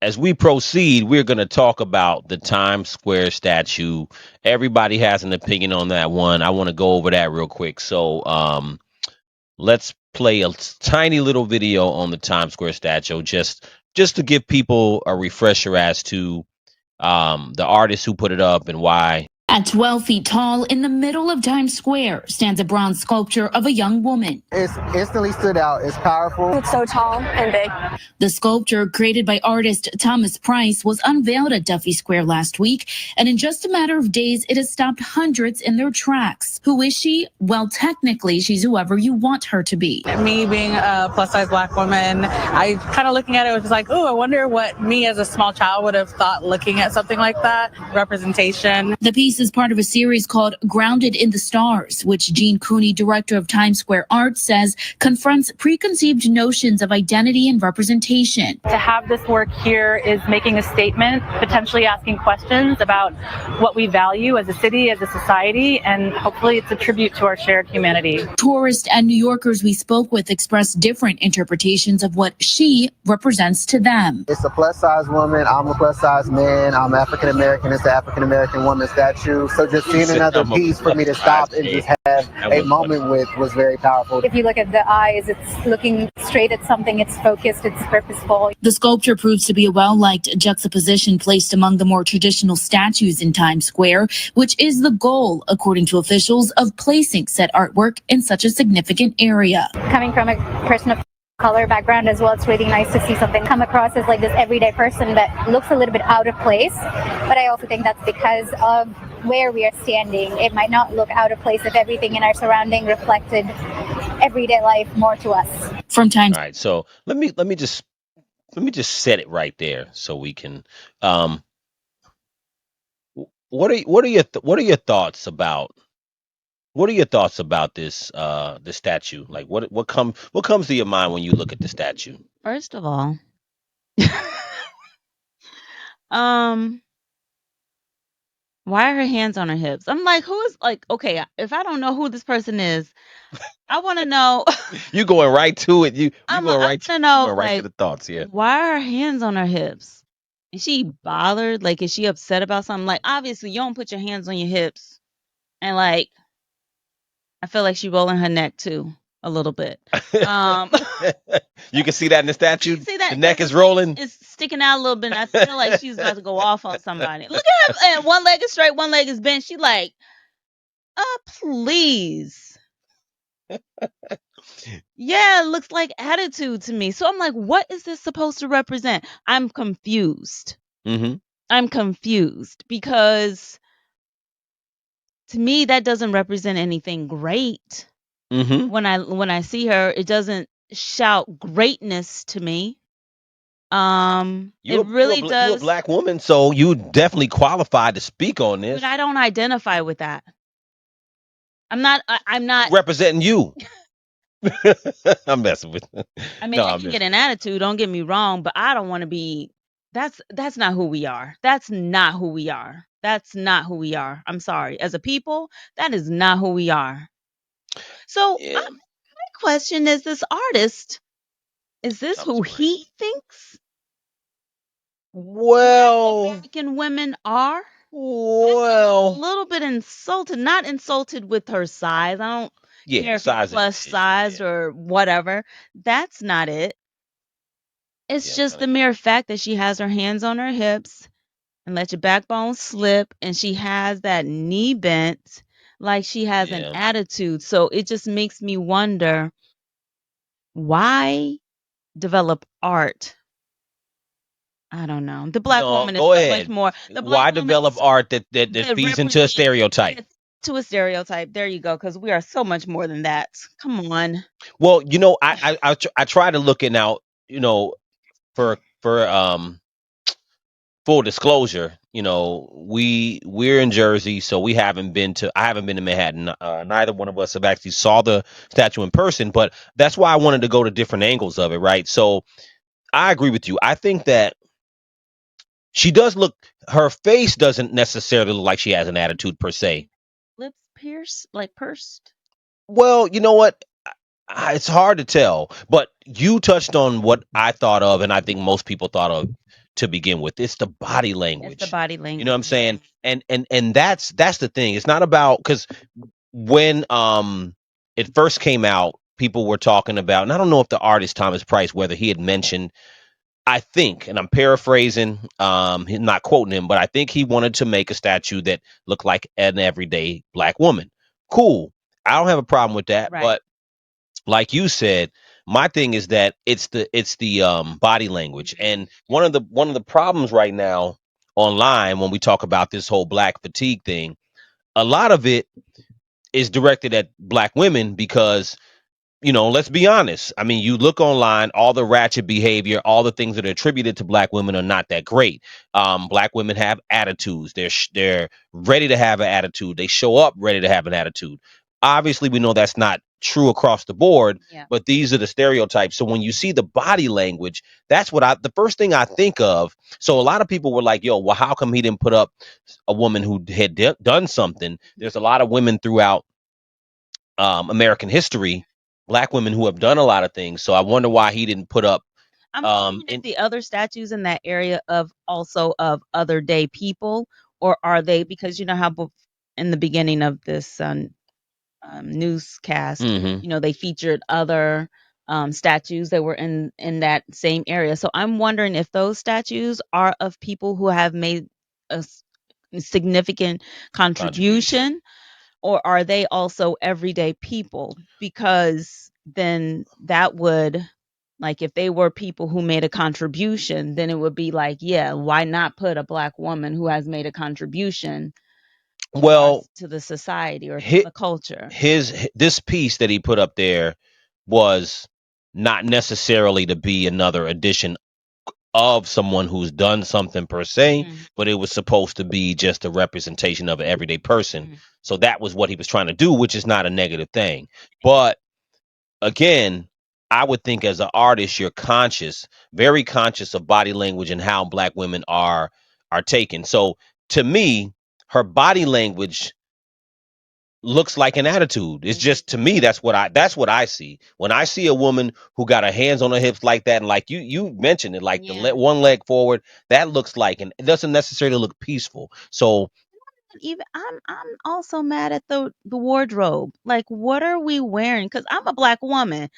as we proceed, we're going to talk about the Times Square statue. Everybody has an opinion on that one. I want to go over that real quick. So, let's play a tiny little video on the Times Square statue, just to give people a refresher as to the artist who put it up and why. At 12 feet tall, in the middle of Times Square, stands a bronze sculpture of a young woman. It's instantly stood out. It's powerful. It's so tall and big. The sculpture, created by artist Thomas Price, was unveiled at Duffy Square last week, and in just a matter of days, it has stopped hundreds in their tracks. Who is she? Well, technically, she's whoever you want her to be. Me being a plus-size Black woman, I kind of looking at it was like, oh, I wonder what me as a small child would have thought looking at something like that. Representation. The piece is part of a series called Grounded in the Stars, which Gene Cooney, director of Times Square Art, says confronts preconceived notions of identity and representation. To have this work here is making a statement, potentially asking questions about what we value as a city, as a society, and hopefully it's a tribute to our shared humanity. Tourists and New Yorkers we spoke with expressed different interpretations of what she represents to them. It's a plus-size woman. I'm a plus-size man. I'm African-American. It's an African-American woman statue. So just seeing another piece for me to stop and just have a moment with was very powerful. If you look at the eyes, it's looking straight at something. It's focused. It's purposeful. The sculpture proves to be a well-liked juxtaposition placed among the more traditional statues in Times Square, which is the goal, according to officials, of placing said artwork in such a significant area. Coming from a person of color background as well, it's really nice to see something come across as like this everyday person that looks a little bit out of place. But I also think that's because of where we are standing. It might not look out of place if everything in our surrounding reflected everyday life more to us. From Times. All right, so let me just set it right there so we can. What are your thoughts about? What are your thoughts about this the statue? Like what comes to your mind when you look at the statue? First of all, um, why are her hands on her hips? I'm like, who is like, okay, if I don't know who this person is, I want to know. You going right to it. You I'm going I right want to know, going right to like, the thoughts, yeah. why are her hands on her hips? Is she bothered? Like, is she upset about something? Like, obviously, you don't put your hands on your hips, and like, I feel like she rolling her neck too a little bit. You can see that in the statue. See that The neck is rolling. It's sticking out a little bit, and I feel like she's about to go off on somebody. Look at her, and one leg is straight, one leg is bent. She like, please. Yeah, it looks like attitude to me. So I'm like, what is this supposed to represent? I'm confused. Mm-hmm. I'm confused because to me that doesn't represent anything great. Mm-hmm. When I see her, it doesn't shout greatness to me. It really does. You're a Black woman, so you definitely qualified to speak on this. But I don't identify with that. I'm not representing you. I'm messing with you. I mean, I can get an attitude, don't get me wrong, but I don't want to be. That's not who we are. That's not who we are. That's not who we are. I'm sorry. As a people, that is not who we are. So my question is, this artist, is this who he thinks? Well, American women are. Well, a little bit insulted. Not insulted with her size. I don't care if it's plus size or whatever. That's not it. It's just the mere fact that she has her hands on her hips and let your backbone slip, and she has that knee bent like she has an attitude. So it just makes me wonder, why develop art? I don't know. The Black woman is so much more. Why develop art that feeds into a stereotype? To a stereotype. There you go. Because we are so much more than that. Come on. Well, I try to look it out. For full disclosure, we're in Jersey, so I haven't been to Manhattan. Neither one of us have actually saw the statue in person, but that's why I wanted to go to different angles of it, right? So I agree with you. I think that she does look, her face doesn't necessarily look like she has an attitude per se. Lips pursed? Well, you know what? It's hard to tell, but you touched on what I thought of, and I think most people thought of. to begin with. It's the body It's the language. body You know what I'm language. saying? And that's the thing. It's not about, because when it first came out, people were talking about, and I don't know if the artist Thomas Price, whether he had mentioned, I think, and I'm paraphrasing, he's not quoting him, but I think he wanted to make a statue that looked like an everyday black woman. Cool. I don't have a problem with that. Right. But like you said, my thing is that it's the body language. And one of the problems right now online, when we talk about this whole black fatigue thing, a lot of it is directed at black women because, let's be honest. I mean, you look online, all the ratchet behavior, all the things that are attributed to black women are not that great. Black women have attitudes. They're ready to have an attitude. They show up ready to have an attitude. Obviously, we know that's not true across the board, Yeah. but these are the stereotypes. So when you see the body language, that's the first thing I think of. So a lot of people were like, "Yo, well, how come he didn't put up a woman who had done something?" There's a lot of women throughout American history, black women who have done a lot of things. So I wonder why he didn't put up. I'm wondering if the other statues in that area of also of other day people, or are they, because you know how in the beginning of this newscast, Mhm. they featured other statues that were in that same area. So I'm wondering if those statues are of people who have made a significant contribution, or are they also everyday people? Because then that would, like, if they were people who made a contribution, then it would be like, yeah, why not put a black woman who has made a contribution Well, to the society or to his, the culture? this piece that he put up there was not necessarily to be another edition of someone who's done something per se, but it was supposed to be just a representation of an everyday person. So that was what he was trying to do, which is not a negative thing. But again, I would think as an artist, you're conscious, very conscious of body language and how black women are taken. So to me, her body language looks like an attitude. It's just, to me, that's what I see. When I see a woman who got her hands on her hips like that, and like you mentioned it, like one leg forward, that looks like, and it doesn't necessarily look peaceful. So Even I'm also mad at the wardrobe. Like, what are we wearing? Because I'm a black woman,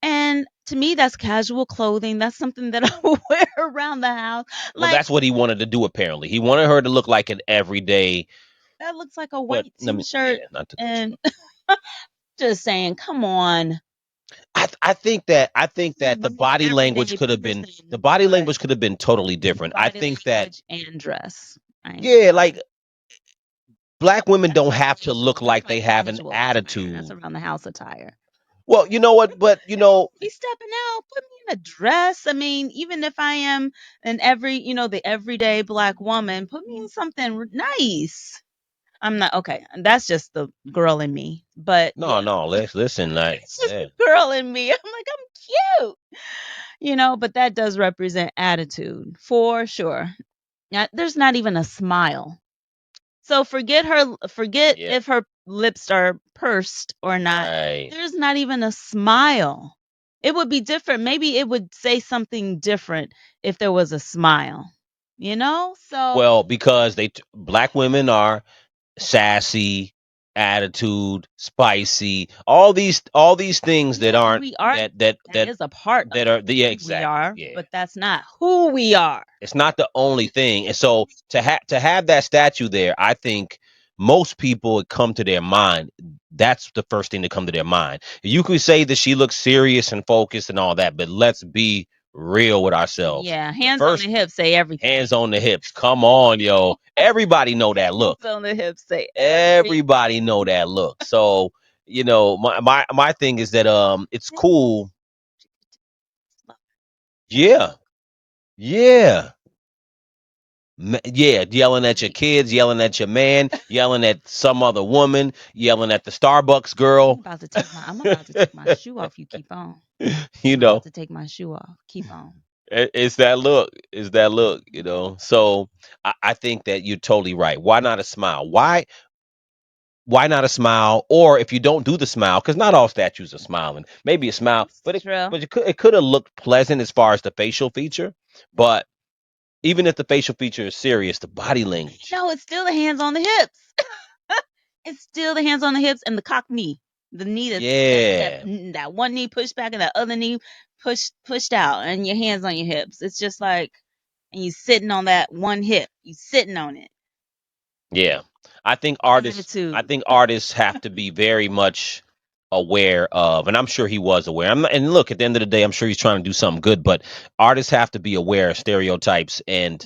and to me, that's casual clothing. That's something that I would wear around the house. well, Like, that's what he wanted to do. Apparently, he wanted her to look like an everyday. that looks like a But white let me, t-shirt, yeah, not to cut you and off. just saying, come on. I think that the body language Everyday could have been, person, but totally different. I body think that, language and dress. I ain't yeah, gonna lie. like, black women That's don't have to casual. look That's like like they have an casual attire. That's attitude. around the house attire. Well, you know what? But Be stepping out, put me in a dress. I mean, even if I am the everyday black woman, put me in something nice. I'm not okay. That's just the girl in me. But no, yeah, no. Let's listen. Like, it's just yeah. the girl in me. I'm like, I'm cute. But that does represent attitude for sure. There's not even a smile. So forget Yeah. if her lips are pursed or not. Right. There's not even a smile. It would be different. Maybe it would say something different if there was a smile. So Well, because black women are sassy, attitude, spicy, all these things that yeah, aren't we are. that that That that is a part of that are yeah, who we exactly. are, Yeah. but that's not who we are. It's not the only thing. And so to have that statue there, I think most people would come to their mind. That's the first thing to come to their mind. You could say that she looks serious and focused and all that, but let's be real with ourselves. Yeah, The hands on the first hips say everything. hands on the hips. Come on, yo. Everybody know that look. Hands on the hips say Everybody know that look. So, my thing is that it's cool. Yeah. Yeah. Yeah, yelling at your kids, yelling at your man, yelling at some other woman, yelling at the Starbucks girl. I'm about to take my shoe off. You keep on. you I'm about know, to take my shoe off. Keep on. it's that look. It's that look. So I think that you're totally right. Why not a smile? Why not a smile? Or if you don't do the smile, because not all statues are smiling. Maybe a smile, but True. it could have looked pleasant as far as the facial feature. But Even if the facial feature is serious, the body language. No, it's still the hands on the hips. It's still the hands on the hips and the cock knee. The knee that one knee pushed back and that other knee pushed out, and your hands on your hips. It's just like, and you sitting on that one hip. You sitting on it. Yeah. I think artists have to be very much aware of, and I'm sure he was aware. And look, at the end of the day, I'm sure he's trying to do something good, but artists have to be aware of stereotypes and